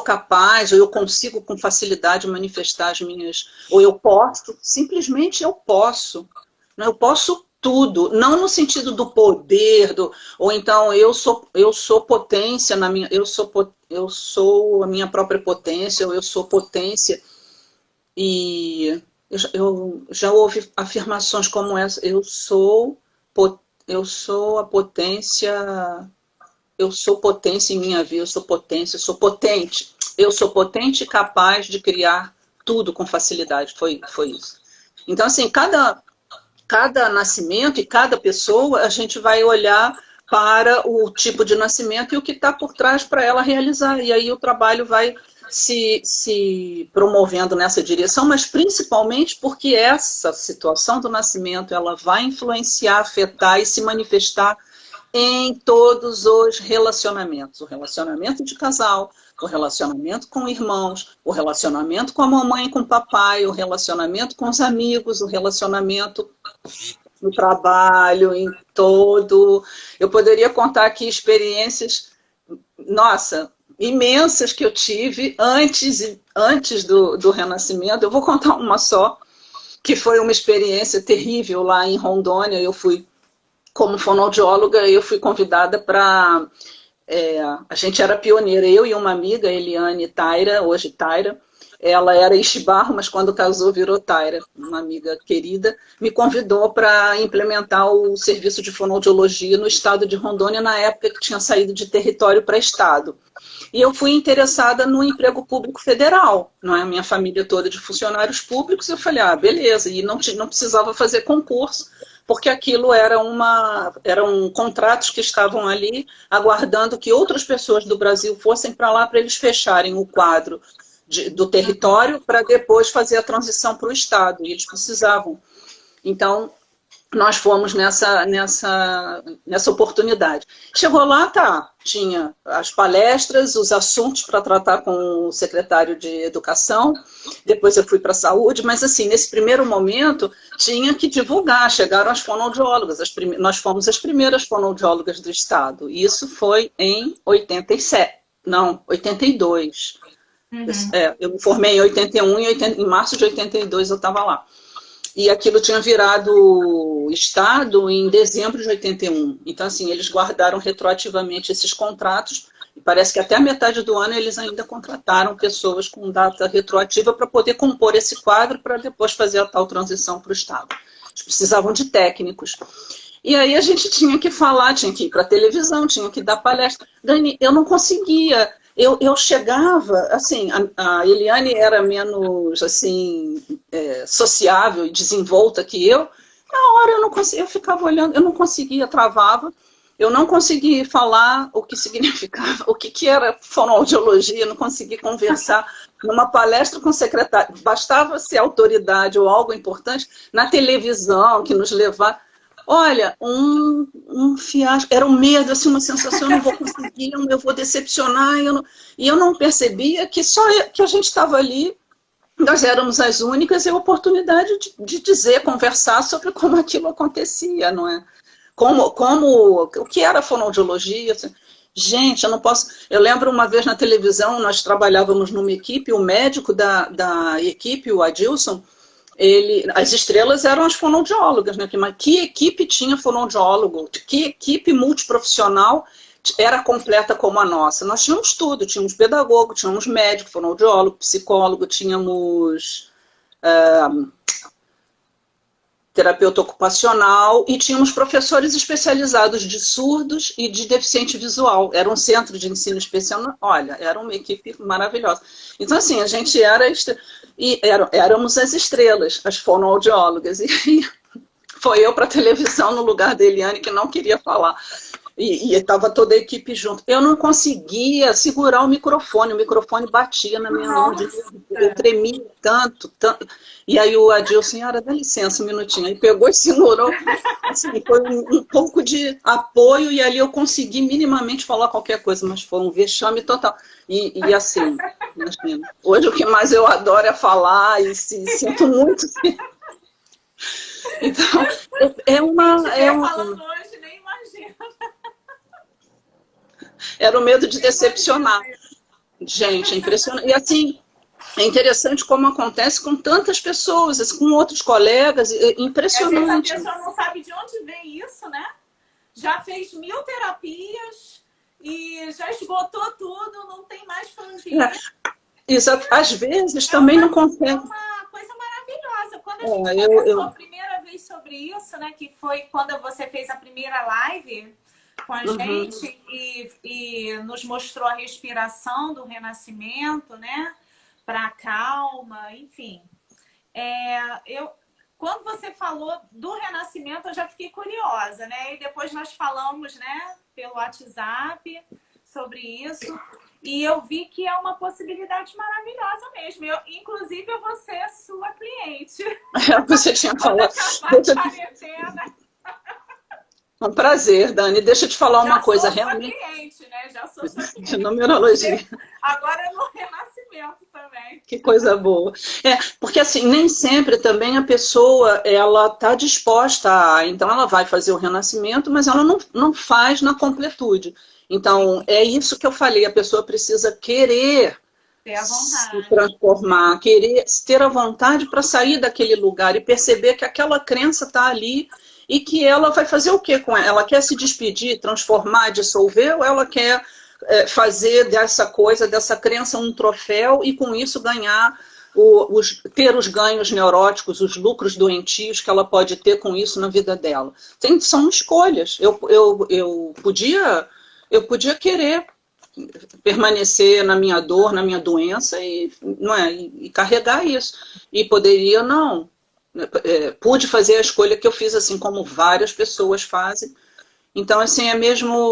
capaz, ou eu consigo com facilidade manifestar as minhas, ou eu posso, simplesmente eu posso. Né? Eu posso tudo, não no sentido do poder, ou então eu sou potência na minha, eu sou a minha própria potência, ou eu sou potência. E eu já ouvi afirmações como essa, eu sou a potência, eu sou potência em minha vida, eu sou potência, eu sou potente e capaz de criar tudo com facilidade, foi isso. Então, assim, cada nascimento e cada pessoa, a gente vai olhar para o tipo de nascimento e o que está por trás para ela realizar, e aí o trabalho vai se promovendo nessa direção, mas principalmente porque essa situação do nascimento ela vai influenciar, afetar e se manifestar em todos os relacionamentos. O relacionamento de casal, o relacionamento com irmãos, o relacionamento com a mamãe e com o papai, o relacionamento com os amigos, o relacionamento no trabalho, em todo. Eu poderia contar aqui experiências, nossa, imensas que eu tive antes do Renascimento. Eu vou contar uma só, que foi uma experiência terrível lá em Rondônia. Eu fui, como fonoaudióloga, eu fui convidada para... a gente era pioneira, eu e uma amiga, Eliane Taira, hoje Taira. Ela era Ixbarro, mas quando casou virou Taira, uma amiga querida, me convidou para implementar o serviço de fonoaudiologia no estado de Rondônia, na época que tinha saído de território para estado. E eu fui interessada no emprego público federal, não é? Minha família toda de funcionários públicos, eu falei, beleza, e não precisava fazer concurso, porque aquilo eram contratos que estavam ali aguardando que outras pessoas do Brasil fossem para lá para eles fecharem o quadro do território para depois fazer a transição para o Estado, e eles precisavam. Então, nós fomos nessa oportunidade. Chegou lá, tinha as palestras, os assuntos para tratar com o secretário de Educação, depois eu fui para a Saúde, mas assim, nesse primeiro momento, tinha que divulgar, chegaram as fonoaudiólogas, nós fomos as primeiras fonoaudiólogas do Estado, e isso foi em 82. Uhum. Eu me formei em 81 e em março de 82 eu estava lá. E aquilo tinha virado Estado em dezembro de 81. Então, assim, eles guardaram retroativamente esses contratos e parece que até a metade do ano eles ainda contrataram pessoas com data retroativa para poder compor esse quadro para depois fazer a tal transição para o Estado. Eles precisavam de técnicos. E aí a gente tinha que falar, tinha que ir para a televisão, tinha que dar palestra. Dani, eu não conseguia... Eu chegava, assim, a Eliane era menos, assim, sociável e desenvolta que eu. Na hora eu não conseguia, eu ficava olhando, eu não conseguia, travava. Eu não conseguia falar o que significava, o que era fonoaudiologia, não conseguia conversar numa palestra com o secretário. Bastava ser autoridade ou algo importante na televisão que nos levava. Olha, um fiasco, era um medo, assim, uma sensação, eu não vou conseguir, eu vou decepcionar, e eu não percebia que só que a gente estava ali, nós éramos as únicas, e a oportunidade de dizer, conversar sobre como aquilo acontecia, não é? O que era fonoaudiologia, assim. Gente, eu não posso... Eu lembro uma vez na televisão, nós trabalhávamos numa equipe, o médico da equipe, o Adilson, as estrelas eram as fonoaudiólogas, né? Mas que equipe tinha fonoaudiólogo? Que equipe multiprofissional era completa como a nossa? Nós tínhamos tudo, tínhamos pedagogo, tínhamos médico, fonoaudiólogo, psicólogo, tínhamos terapeuta ocupacional e tínhamos professores especializados de surdos e de deficiente visual. Era um centro de ensino especial. Olha, era uma equipe maravilhosa. Então, assim, a gente éramos as estrelas, as fonoaudiólogas. E foi eu para a televisão no lugar da Eliane, que não queria falar. E estava toda a equipe junto. Eu não conseguia segurar o microfone batia na minha mão, eu tremia tanto. E aí o Adilson, senhora, dá licença um minutinho. Aí pegou e segurou. Assim, foi um pouco de apoio e ali eu consegui minimamente falar qualquer coisa, mas foi um vexame total. E assim, imagina, hoje o que mais eu adoro é falar e sinto muito. Então, falando hoje, nem imagino. Era o medo de decepcionar. Gente, é impressionante. E assim, é interessante como acontece com tantas pessoas, assim, com outros colegas, impressionante. Às vezes a pessoa não sabe de onde vem isso, né? Já fez 1000 terapias e já esgotou tudo, não tem mais para onde ir. Exato. Às vezes também não consegue. É uma coisa maravilhosa. Quando a gente conversou a primeira vez sobre isso, né? Que foi quando você fez a primeira live com a gente e nos mostrou a respiração do renascimento, né? Para a calma, enfim. Quando você falou do renascimento, eu já fiquei curiosa, né? E depois nós falamos, né, pelo WhatsApp sobre isso. E eu vi que é uma possibilidade maravilhosa mesmo. Inclusive, eu vou ser sua cliente. Você tinha falado. Um prazer, Dani. Deixa eu te falar uma coisa. Realmente. Cliente, né? Já sou sua cliente. De numerologia. Agora é no renascimento também. também. Que coisa boa. Porque assim, nem sempre também a pessoa, ela está disposta a, então ela vai fazer o renascimento, mas ela não faz na completude. Então, é isso que eu falei, a pessoa precisa querer Ter a se vontade. transformar, querer ter a vontade para sair daquele lugar e perceber que aquela crença está ali e que ela vai fazer o que com ela? Ela quer se despedir, transformar, dissolver, ou ela quer fazer dessa coisa, dessa crença um troféu e com isso ganhar, ter os ganhos neuróticos, os lucros doentios que ela pode ter com isso na vida dela. São escolhas. Eu podia querer permanecer na minha dor, na minha doença e carregar isso. E poderia não. Pude fazer a escolha que eu fiz, assim como várias pessoas fazem. Então, assim, é mesmo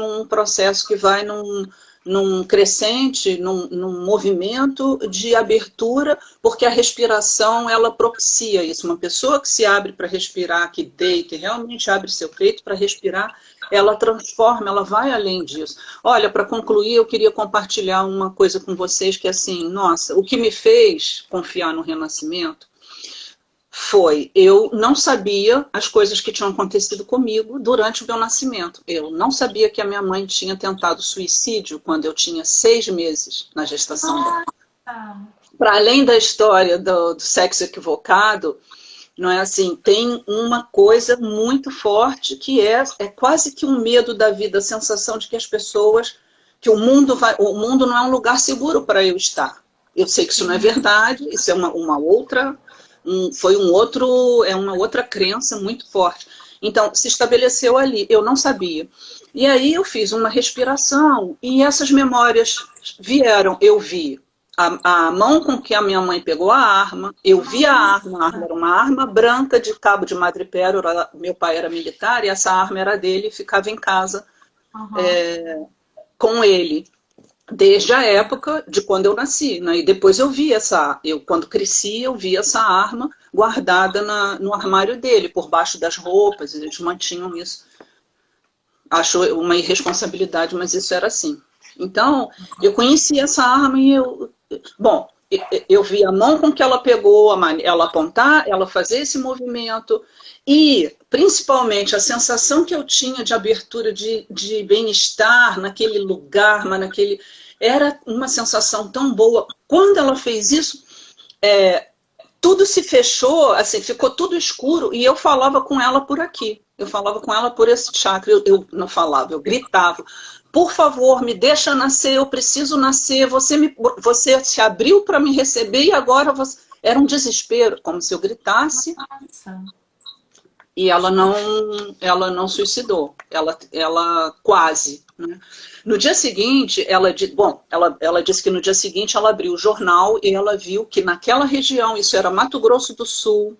um processo que vai num crescente, num movimento de abertura, porque a respiração, ela propicia isso. Uma pessoa que se abre para respirar, que deita, e realmente abre seu peito para respirar, ela transforma, ela vai além disso. Olha, para concluir, eu queria compartilhar uma coisa com vocês que, assim, nossa, o que me fez confiar no renascimento eu não sabia as coisas que tinham acontecido comigo durante o meu nascimento. Eu não sabia que a minha mãe tinha tentado suicídio quando eu tinha 6 meses na gestação dela. Para além da história do sexo equivocado, não é assim, tem uma coisa muito forte que é quase que um medo da vida, a sensação de que as pessoas, que o mundo não é um lugar seguro para eu estar. Eu sei que isso não é verdade, isso é uma outra uma outra crença muito forte. Então, se estabeleceu ali, eu não sabia. E aí eu fiz uma respiração e essas memórias vieram, eu vi a mão com que a minha mãe pegou a arma, eu vi a arma era uma arma branca de cabo de madrepérola, meu pai era militar e essa arma era dele e ficava em casa com ele. Desde a época de quando eu nasci, né? E depois quando cresci, eu vi essa arma guardada no armário dele, por baixo das roupas, eles mantinham isso. Acho uma irresponsabilidade, mas isso era assim. Então, eu conheci essa arma e eu vi a mão com que ela pegou, ela apontar, ela fazer esse movimento e, principalmente, a sensação que eu tinha de abertura, de bem-estar naquele lugar, mas era uma sensação tão boa. Quando ela fez isso, tudo se fechou, assim, ficou tudo escuro e eu falava com ela por aqui. Eu falava com ela por esse chakra. Eu não falava, eu gritava. Por favor, me deixa nascer, eu preciso nascer. Você se abriu para me receber e agora você... Era um desespero, como se eu gritasse. Nossa. E ela não suicidou. Ela quase. Né? No dia seguinte, ela disse que no dia seguinte ela abriu o jornal e ela viu que naquela região, isso era Mato Grosso do Sul,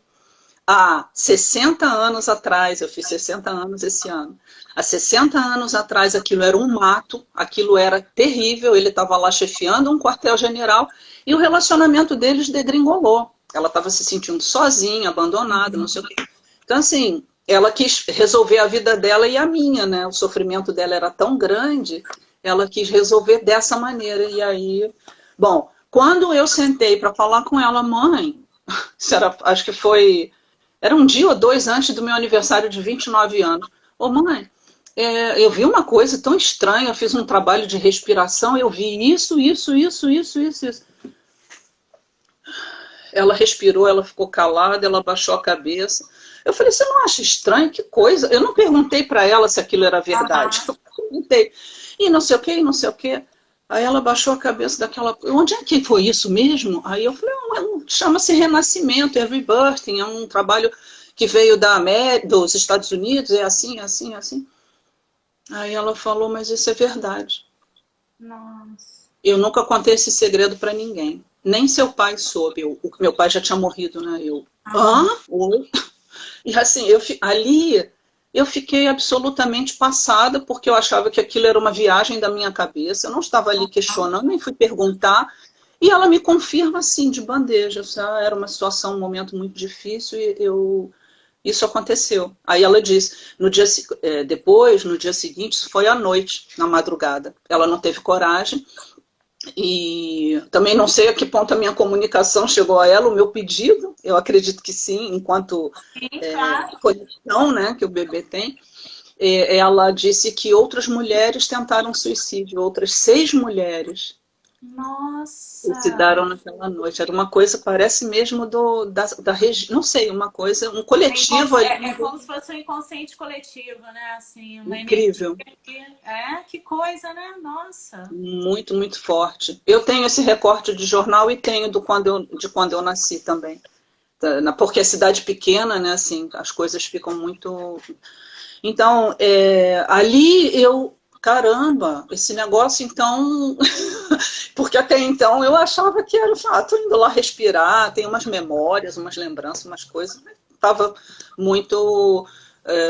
há 60 anos atrás, eu fiz 60 anos esse ano, há 60 anos atrás aquilo era um mato, aquilo era terrível, ele estava lá chefiando um quartel-general e o relacionamento deles degringolou. Ela estava se sentindo sozinha, abandonada, não sei o quê. Então, assim, ela quis resolver a vida dela e a minha, né? O sofrimento dela era tão grande, ela quis resolver dessa maneira. E aí, bom, quando eu sentei para falar com ela, mãe, acho que era um dia ou 2 antes do meu aniversário de 29 anos. Ô, mãe, eu vi uma coisa tão estranha, eu fiz um trabalho de respiração, eu vi isso. Ela respirou, ela ficou calada, ela baixou a cabeça. Eu falei, você não acha estranho? Que coisa? Eu não perguntei para ela se aquilo era verdade. Eu perguntei. E não sei o quê, e não sei o quê. Aí ela baixou a cabeça daquela... Onde é que foi isso mesmo? Aí eu falei, chama-se Renascimento, é Rebirthing, é um trabalho que veio dos Estados Unidos, é assim, assim, assim. Aí ela falou, mas isso é verdade. Nossa. Eu nunca contei esse segredo para ninguém. Nem seu pai soube. Meu pai já tinha morrido, né? Oi? E assim, ali eu fiquei absolutamente passada, porque eu achava que aquilo era uma viagem da minha cabeça. Eu não estava ali questionando, nem fui perguntar. E ela me confirma assim, de bandeja. Era uma situação, um momento muito difícil e isso aconteceu. Aí ela disse, no dia seguinte, isso foi à noite, na madrugada. Ela não teve coragem. E também não sei a que ponto a minha comunicação chegou a ela, o meu pedido, eu acredito que sim, enquanto Sim, claro. conexão, né, que o bebê tem. Ela disse que outras mulheres tentaram suicídio, outras 6 mulheres suicidaram Nossa. naquela noite. Era uma coisa, parece mesmo da região, não sei, uma coisa, um coletivo É ali, como se fosse um inconsciente coletivo, né? Assim, uma energia. incrível. Que coisa, né? Nossa. Muito, muito forte. Eu tenho esse recorte de jornal e tenho de quando eu nasci também. Porque é cidade pequena, né? Assim, as coisas ficam muito. Então, ali eu. Caramba, esse negócio então. Porque até então eu achava que era o fato, indo lá respirar, tem umas memórias, umas lembranças, umas coisas, mas estava muito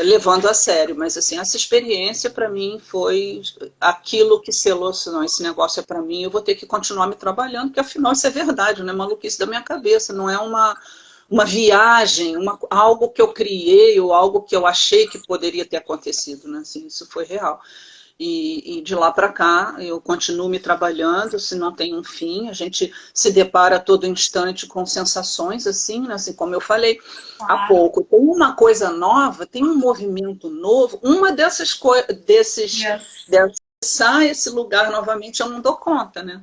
levando a sério. Mas assim, essa experiência para mim foi aquilo que selou, se não, esse negócio é para mim, eu vou ter que continuar me trabalhando, porque afinal isso é verdade, não é maluquice da minha cabeça, não é uma viagem, algo que eu criei ou algo que eu achei que poderia ter acontecido, né? Assim, isso foi real. E de lá para cá eu continuo me trabalhando, se não tem um fim, a gente se depara a todo instante com sensações assim, né? Assim como eu falei há Claro. pouco, tem uma coisa nova, tem um movimento novo, uma dessas coisas, Yes. sai esse lugar novamente, eu não dou conta, né?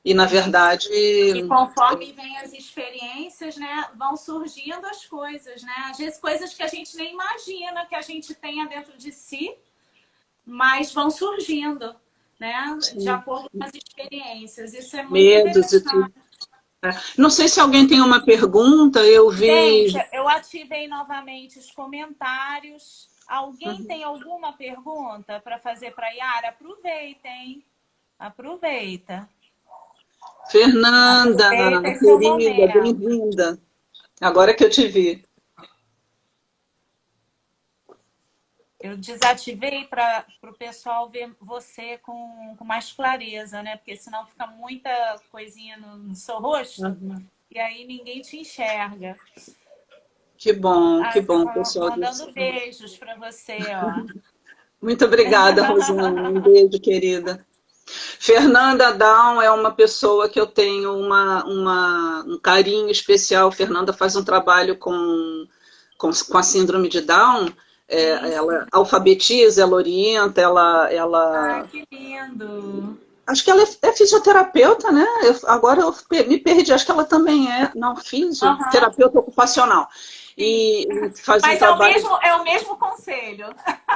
E na verdade E conforme vem as experiências, né, vão surgindo as coisas, né? Às vezes coisas que a gente nem imagina que a gente tenha dentro de si, mas vão surgindo, né? De sim, acordo com as experiências. Isso é muito medos e tudo. interessante. Não sei se alguém tem uma pergunta, eu vi. Gente, eu ativei novamente os comentários. Alguém tem alguma pergunta para fazer para a Yara? Aproveita, hein? Aproveita. Fernanda, Aproveita esse seu querida, momento. bem-vinda. Agora que eu te vi. Eu desativei para o pessoal ver você com mais clareza, né? Porque senão fica muita coisinha no seu rosto Uhum. e aí ninguém te enxerga. Que Ah, bom, pessoal. mandando beijos para você, ó. Muito obrigada, Rosana. Um beijo, querida. Fernanda Down é uma pessoa que eu tenho um carinho especial. Fernanda faz um trabalho com a síndrome de Down. Sim, Ela sim. alfabetiza, ela orienta, Ai, ela que lindo. acho que ela é fisioterapeuta, né? Agora eu me perdi, acho que ela também é, não, Aham, fisioterapeuta ocupacional. sim. E faz um Mas trabalho. é o mesmo conselho.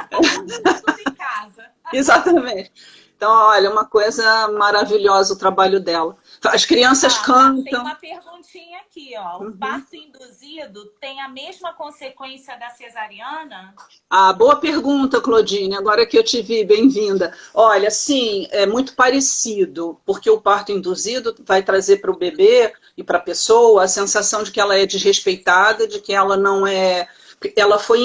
Tudo em casa. Exatamente. Então, olha, uma coisa maravilhosa o trabalho dela. As crianças Ah, tem cantam. uma perguntinha aqui, ó. O Uhum. parto induzido tem a mesma consequência da cesariana? Ah, boa pergunta, Claudine. Agora que eu te vi, bem-vinda. Olha, sim, é muito parecido, porque o parto induzido vai trazer para o bebê e para a pessoa a sensação de que ela é desrespeitada, de que ela não é, que ela foi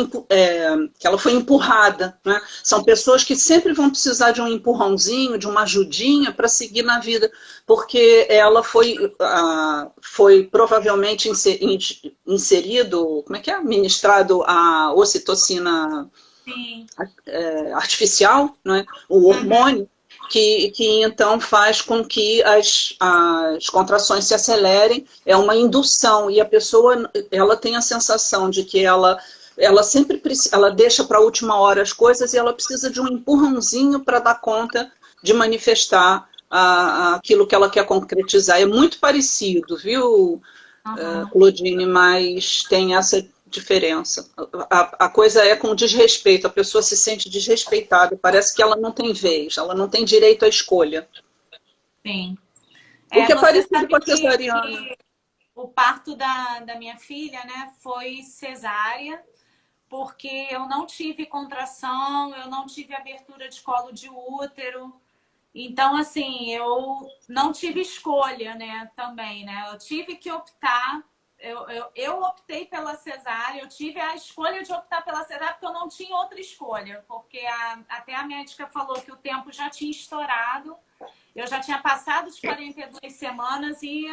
empurrada, né? São pessoas que sempre vão precisar de um empurrãozinho, de uma ajudinha para seguir na vida, porque ela foi provavelmente inserido, como é que é? Ministrado a ocitocina Sim. artificial, né? O Uhum. hormônio, que então faz com que as contrações se acelerem, é uma indução, e a pessoa ela tem a sensação de que ela sempre ela deixa para a última hora as coisas e ela precisa de um empurrãozinho para dar conta de manifestar aquilo que ela quer concretizar. É muito parecido, viu, Uhum. Claudine, mas tem essa diferença. A coisa é com desrespeito, a pessoa se sente desrespeitada, parece que ela não tem vez, ela não tem direito à escolha. Sim. O que é Você parecido com sabe a cesariana. que o parto da minha filha, né, foi cesárea, porque eu não tive contração, eu não tive abertura de colo de útero. Então, assim, eu não tive escolha, né, também, né? Eu tive que optar, eu optei pela cesárea, eu tive a escolha de optar pela cesárea porque eu não tinha outra escolha, porque até a médica falou que o tempo já tinha estourado, eu já tinha passado de 42 semanas e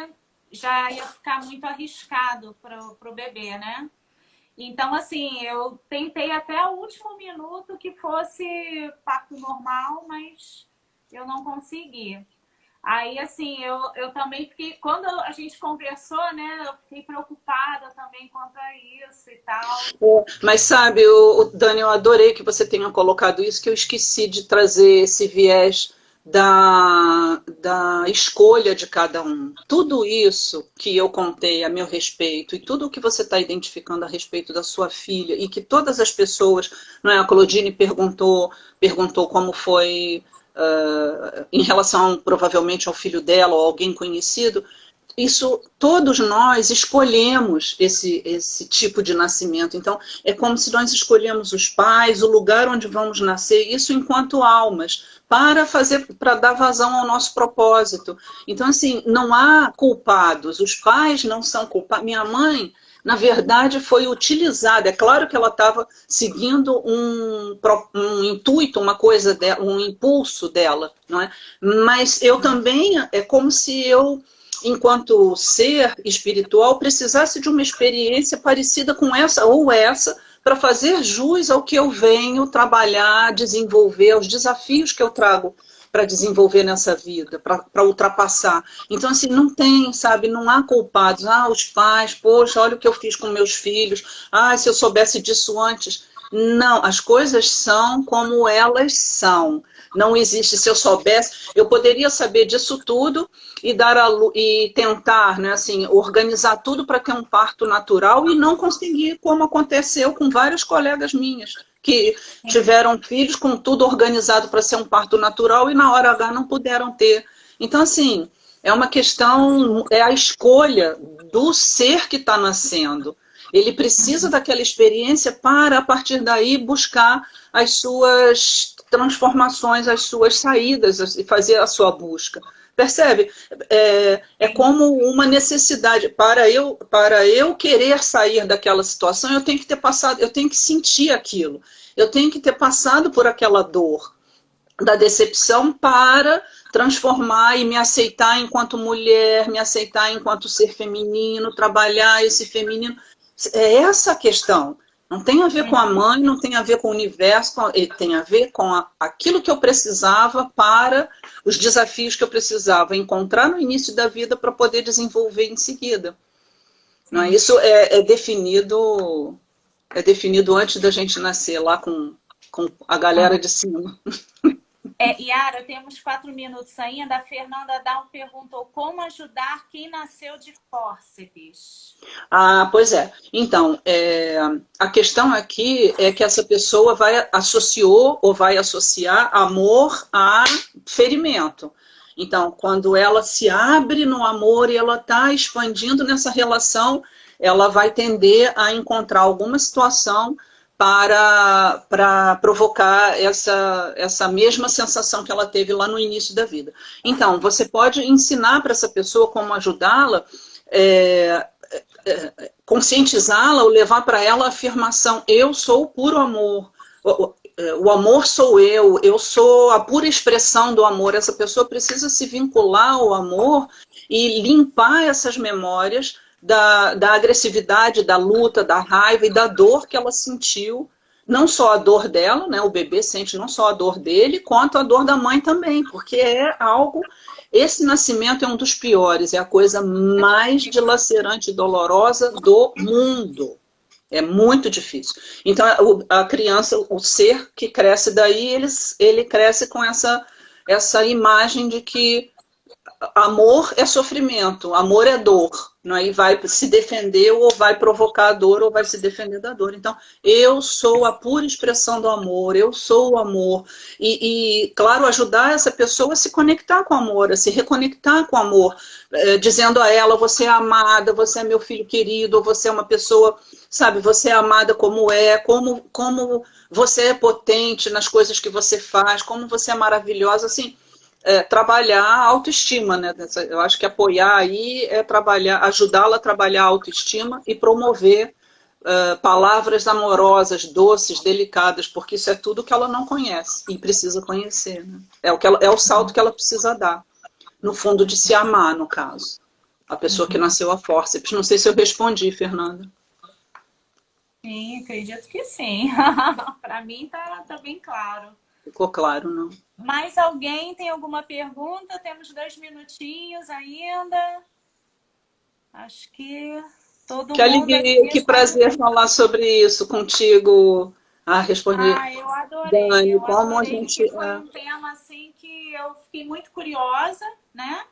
já ia ficar muito arriscado para o bebê, né? Então, assim, eu tentei até o último minuto que fosse parto normal, mas eu não consegui. Aí, assim, eu também fiquei... Quando a gente conversou, né, eu fiquei preocupada também quanto a isso e tal. Mas sabe, Dani, eu adorei que você tenha colocado isso, que eu esqueci de trazer esse viés da escolha de cada um. Tudo isso que eu contei a meu respeito e tudo o que você está identificando a respeito da sua filha e que todas as pessoas, não é? A Claudine perguntou como foi em relação provavelmente ao filho dela ou alguém conhecido. Isso, todos nós escolhemos esse tipo de nascimento. Então, é como se nós escolhemos os pais, o lugar onde vamos nascer, isso enquanto almas, para dar vazão ao nosso propósito. Então, assim, não há culpados, os pais não são culpados. Minha mãe, na verdade, foi utilizada. É claro que ela estava seguindo um intuito, uma coisa dela, um impulso dela, não é? Mas eu também, é como se eu, enquanto ser espiritual, precisasse de uma experiência parecida com essa ou essa, para fazer jus ao que eu venho trabalhar, desenvolver, aos desafios que eu trago para desenvolver nessa vida, para ultrapassar. Então, assim, não tem, sabe, não há culpados. Ah, os pais, poxa, olha o que eu fiz com meus filhos. Ah, se eu soubesse disso antes. Não, as coisas são como elas são. Não existe, se eu soubesse, eu poderia saber disso tudo e e tentar, né, assim, organizar tudo para ter um parto natural e não conseguir, como aconteceu com várias colegas minhas, que tiveram filhos com tudo organizado para ser um parto natural e na hora H não puderam ter. Então, assim, é uma questão, é a escolha do ser que está nascendo. Ele precisa daquela experiência para, a partir daí, buscar as suas transformações, as suas saídas e fazer a sua busca. Percebe? É como uma necessidade. Para eu querer sair daquela situação, eu tenho que ter passado, eu tenho que sentir aquilo. Eu tenho que ter passado por aquela dor da decepção para transformar e me aceitar enquanto mulher, me aceitar enquanto ser feminino, trabalhar esse feminino. É essa a questão. Não tem a ver com a mãe, não tem a ver com o universo, tem a ver com aquilo que eu precisava para os desafios que eu precisava encontrar no início da vida para poder desenvolver em seguida. Não é? Isso é definido antes da gente nascer, lá com a galera de cima. Yara, temos 4 minutos ainda. A Fernanda Dal perguntou como ajudar quem nasceu de fórceps. Ah, pois é. Então, a questão aqui é que essa pessoa associou ou vai associar amor a ferimento. Então, quando ela se abre no amor e ela está expandindo nessa relação, ela vai tender a encontrar alguma situação para provocar essa mesma sensação que ela teve lá no início da vida. Então, você pode ensinar para essa pessoa como ajudá-la, conscientizá-la ou levar para ela a afirmação: eu sou o puro amor, o amor sou eu sou a pura expressão do amor. Essa pessoa precisa se vincular ao amor e limpar essas memórias da agressividade, da luta, da raiva e da dor que ela sentiu. Não só a dor dela, né? O bebê sente não só a dor dele, quanto a dor da mãe também, porque é algo... Esse nascimento é um dos piores, é a coisa mais dilacerante e dolorosa do mundo. É muito difícil. Então, a criança, o ser que cresce daí, ele cresce com essa imagem de que amor é sofrimento, amor é dor. Não é? E vai se defender ou vai provocar a dor ou vai se defender da dor. Então, eu sou a pura expressão do amor, eu sou o amor. E claro, ajudar essa pessoa a se conectar com o amor, a se reconectar com o amor, dizendo a ela: você é amada, você é meu filho querido, você é uma pessoa, sabe, você é amada como como você é potente nas coisas que você faz, como você é maravilhosa, assim... trabalhar a autoestima, né? Eu acho que apoiar aí é ajudá-la a trabalhar a autoestima e promover palavras amorosas, doces, delicadas, porque isso é tudo que ela não conhece e precisa conhecer, né? É o salto que ela precisa dar, no fundo, de se amar, no caso. A pessoa que nasceu a fórceps. Não sei se eu respondi, Fernanda. Sim, acredito que sim. Para mim tá bem claro. Ficou claro, não? Mais alguém tem alguma pergunta? Temos 2 minutinhos ainda. Acho que todo Que mundo alegria, aqui que está... prazer falar sobre isso contigo. Ah, responder, Ah, Dani, eu como a adorei, gente... porque foi um tema assim que eu fiquei muito curiosa, né?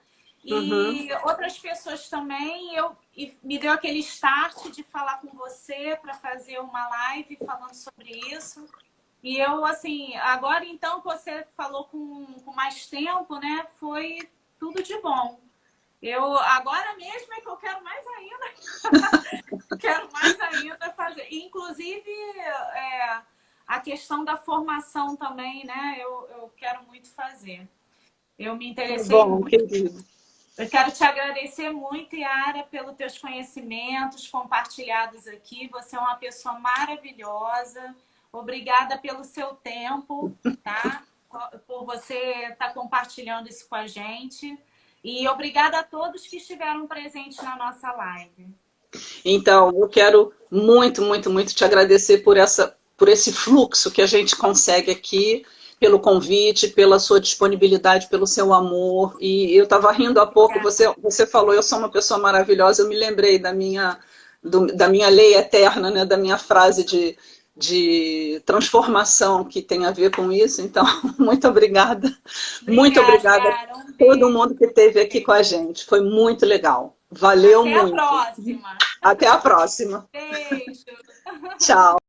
Uhum. E outras pessoas também, e me deu aquele start de falar com você para fazer uma live falando sobre isso. E eu, assim, agora então que você falou com mais tempo, né? Foi tudo de bom. Eu agora mesmo é que eu quero mais ainda, quero mais ainda fazer. Inclusive, a questão da formação também, né? Eu quero muito fazer. Eu me Tá interessei bom, muito. querido. Eu quero te agradecer muito, Yara, pelos teus conhecimentos compartilhados aqui. Você é uma pessoa maravilhosa. Obrigada pelo seu tempo, tá? Por você estar compartilhando isso com a gente. E obrigada a todos que estiveram presentes na nossa live. Então, eu quero muito, muito, muito te agradecer por esse fluxo que a gente consegue aqui, pelo convite, pela sua disponibilidade, pelo seu amor. E eu estava rindo há pouco, você falou, eu sou uma pessoa maravilhosa, eu me lembrei da minha lei eterna, né, da minha frase de transformação que tem a ver com isso. Então, muito obrigada. Muito Obrigada, obrigada a Yara. Um todo beijo. mundo que esteve aqui com a gente. Foi muito legal. Valeu Até a muito. próxima. Até a próxima. Beijo. Tchau.